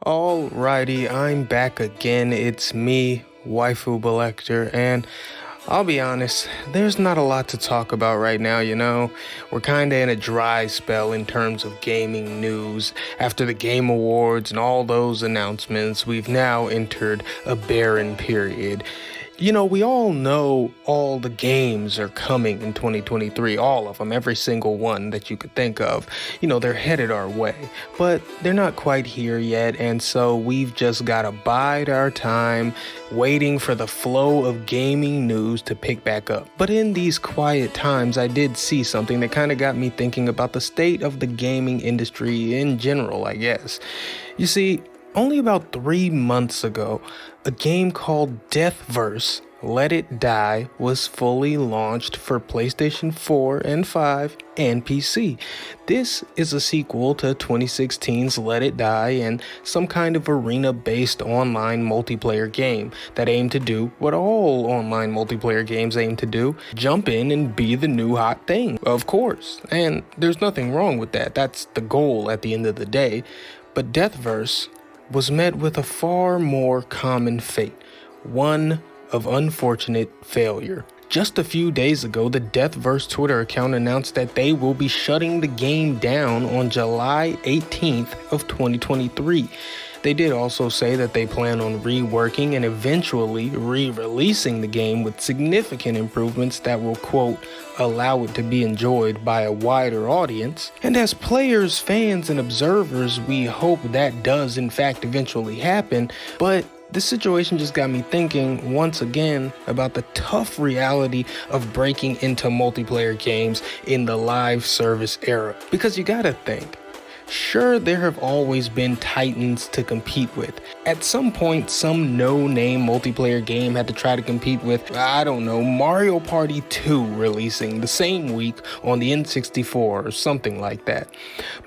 Alrighty, I'm back again. It's me, Waifu Belector, and I'll be honest, there's not a lot to talk about right now, you know? We're kinda in a dry spell in terms of gaming news. After the Game Awards and all those announcements, we've now entered a barren period. You know, we all know all the games are coming in 2023, all of them, every single one that you could think of. You know, they're headed our way, but they're not quite here yet, and so we've just gotta bide our time, waiting for the flow of gaming news to pick back up. But in these quiet times, I did see something that kind of got me thinking about the state of the gaming industry in general, I guess. You see, only about 3 months ago, a game called Deathverse: Let It Die was fully launched for PlayStation 4 and 5 and PC. This is a sequel to 2016's Let It Die and some kind of arena-based online multiplayer game that aimed to do what all online multiplayer games aim to do: jump in and be the new hot thing, of course. And there's nothing wrong with that. That's the goal at the end of the day. But Deathverse was met with a far more common fate, one of unfortunate failure. Just a few days ago, the Deathverse Twitter account announced that they will be shutting the game down on July 18th of 2023. They did also say that they plan on reworking and eventually re-releasing the game with significant improvements that will, quote, allow it to be enjoyed by a wider audience. And as players, fans, and observers, we hope that does in fact eventually happen, but this situation just got me thinking once again about the tough reality of breaking into multiplayer games in the live service era. Because you gotta think, sure, there have always been titans to compete with. At some point, some no-name multiplayer game had to try to compete with, I don't know, Mario Party 2 releasing the same week on the N64 or something like that.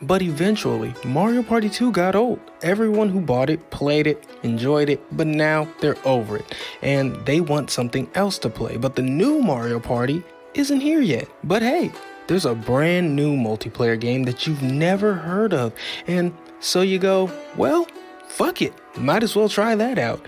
But eventually, Mario Party 2 got old. Everyone who bought it, played it, enjoyed it, but now they're over it, and they want something else to play. But the new Mario Party isn't here yet. But hey, there's a brand new multiplayer game that you've never heard of, and so you go, well, fuck it, might as well try that out.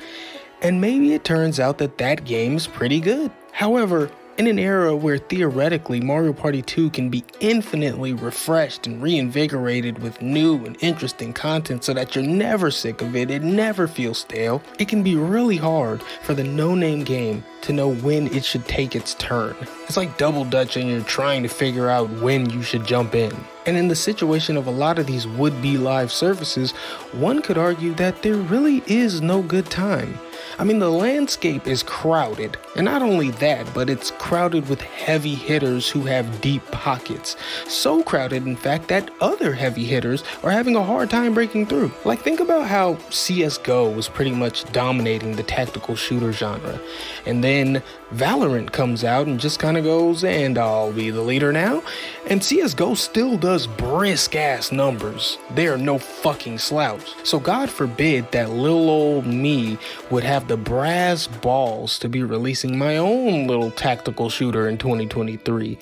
And maybe it turns out that that game's pretty good. However, in an era where theoretically Mario Party 2 can be infinitely refreshed and reinvigorated with new and interesting content so that you're never sick of it never feels stale, it can be really hard for the no-name game to know when it should take its turn. It's like double dutch and you're trying to figure out when you should jump in. And in the situation of a lot of these would-be live services, one could argue that there really is no good time. I mean, the landscape is crowded, and not only that, but it's crowded with heavy hitters who have deep pockets. So crowded, in fact, that other heavy hitters are having a hard time breaking through. Like, think about how CSGO was pretty much dominating the tactical shooter genre, and then Valorant comes out and just kind of goes, and I'll be the leader now, and CSGO still does brisk ass numbers. They are no fucking slouch. So God forbid that little old me would have the brass balls to be releasing my own little tactical shooter in 2023.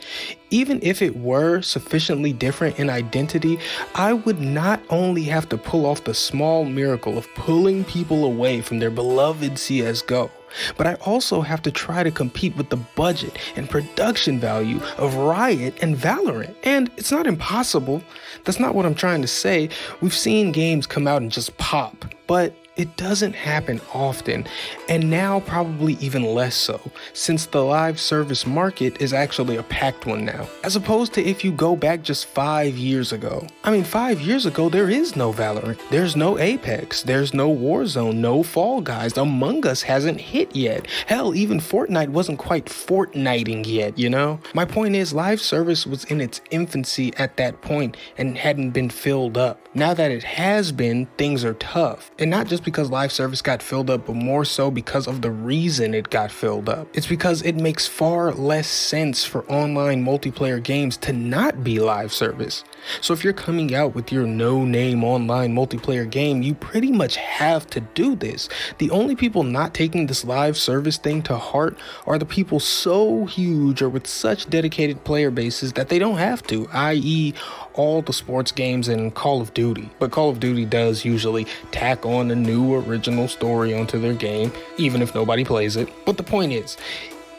Even if it were sufficiently different in identity, I would not only have to pull off the small miracle of pulling people away from their beloved CSGO, but I also have to try to compete with the budget and production value of Riot and Valorant. And it's not impossible. That's not what I'm trying to say. We've seen games come out and just pop, but it doesn't happen often, and now probably even less so, since the live service market is actually a packed one now, as opposed to if you go back just 5 years ago. I mean, 5 years ago, there is no Valorant, there's no Apex, there's no Warzone, no Fall Guys, Among Us hasn't hit yet. Hell, even Fortnite wasn't quite Fortniting yet, you know? My point is, live service was in its infancy at that point and hadn't been filled up. Now that it has been, things are tough, and not just because live service got filled up, but more so because of the reason it got filled up. It's because it makes far less sense for online multiplayer games to not be live service. So if you're coming out with your no-name online multiplayer game, you pretty much have to do this. The only people not taking this live service thing to heart are the people so huge or with such dedicated player bases that they don't have to, i.e. all the sports games and Call of Duty. But Call of Duty does usually tack on a new original story onto their game, even if nobody plays it. But the point is,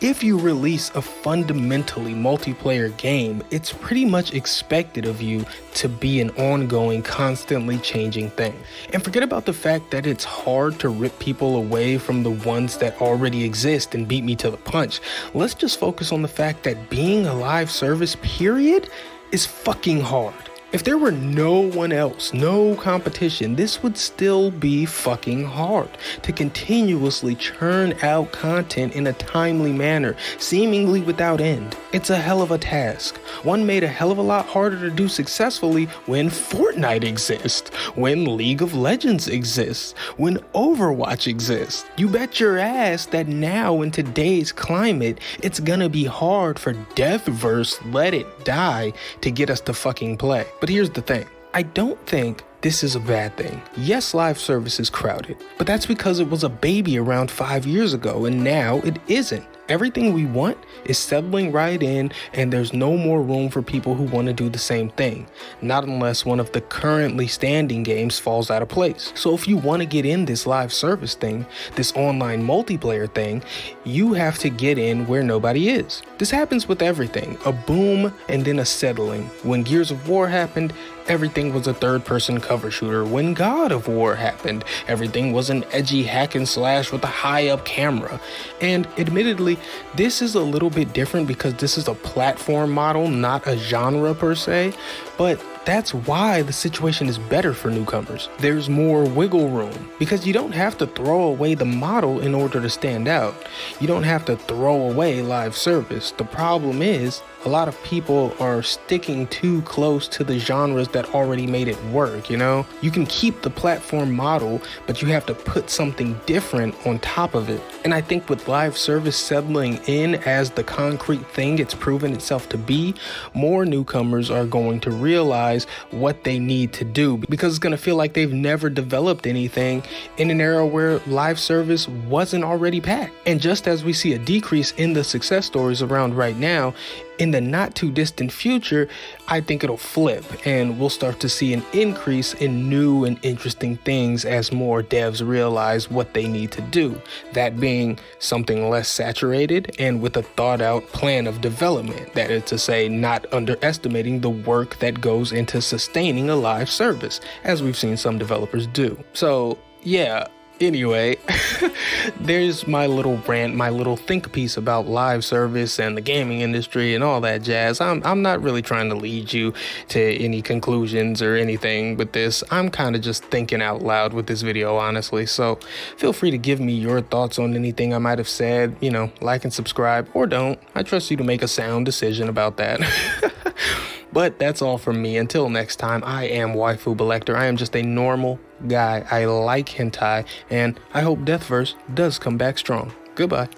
if you release a fundamentally multiplayer game, it's pretty much expected of you to be an ongoing, constantly changing thing. And forget about the fact that it's hard to rip people away from the ones that already exist and beat me to the punch. Let's just focus on the fact that being a live service, period, is fucking hard. If there were no one else, no competition, this would still be fucking hard to continuously churn out content in a timely manner, seemingly without end. It's a hell of a task. One made a hell of a lot harder to do successfully when Fortnite exists, when League of Legends exists, when Overwatch exists. You bet your ass that now in today's climate, it's gonna be hard for Deathverse Let It Die to get us to fucking play. But here's the thing, I don't think this is a bad thing. Yes, live service is crowded, but that's because it was a baby around 5 years ago and now it isn't. Everything we want is settling right in, and there's no more room for people who want to do the same thing. Not unless one of the currently standing games falls out of place. So if you want to get in this live service thing, this online multiplayer thing, you have to get in where nobody is. This happens with everything. A boom and then a settling. When Gears of War happened, everything was a third-person cover shooter. When God of War happened, everything was an edgy hack and slash with a high-up camera. And admittedly, this is a little bit different because this is a platform model, not a genre per se, but that's why the situation is better for newcomers. There's more wiggle room because you don't have to throw away the model in order to stand out. You don't have to throw away live service. The problem is a lot of people are sticking too close to the genres that already made it work, you know? You can keep the platform model, but you have to put something different on top of it. And I think with live service settling in as the concrete thing it's proven itself to be, more newcomers are going to realize what they need to do because it's going to feel like they've never developed anything in an era where live service wasn't already packed. And just as we see a decrease in the success stories around right now, in the not too distant future, I think it'll flip and we'll start to see an increase in new and interesting things as more devs realize what they need to do. That being something less saturated and with a thought out plan of development. That is to say, not underestimating the work that goes into sustaining a live service, as we've seen some developers do. So yeah, anyway, there's my little rant, my little think piece about live service and the gaming industry and all that jazz. I'm not really trying to lead you to any conclusions or anything with this. I'm kind of just thinking out loud with this video, honestly. So feel free to give me your thoughts on anything I might have said. You know, like and subscribe or don't. I trust you to make a sound decision about that. But that's all from me. Until next time, I am Waifu Belector. I am just a normal guy. I like hentai, and I hope Deathverse does come back strong. Goodbye.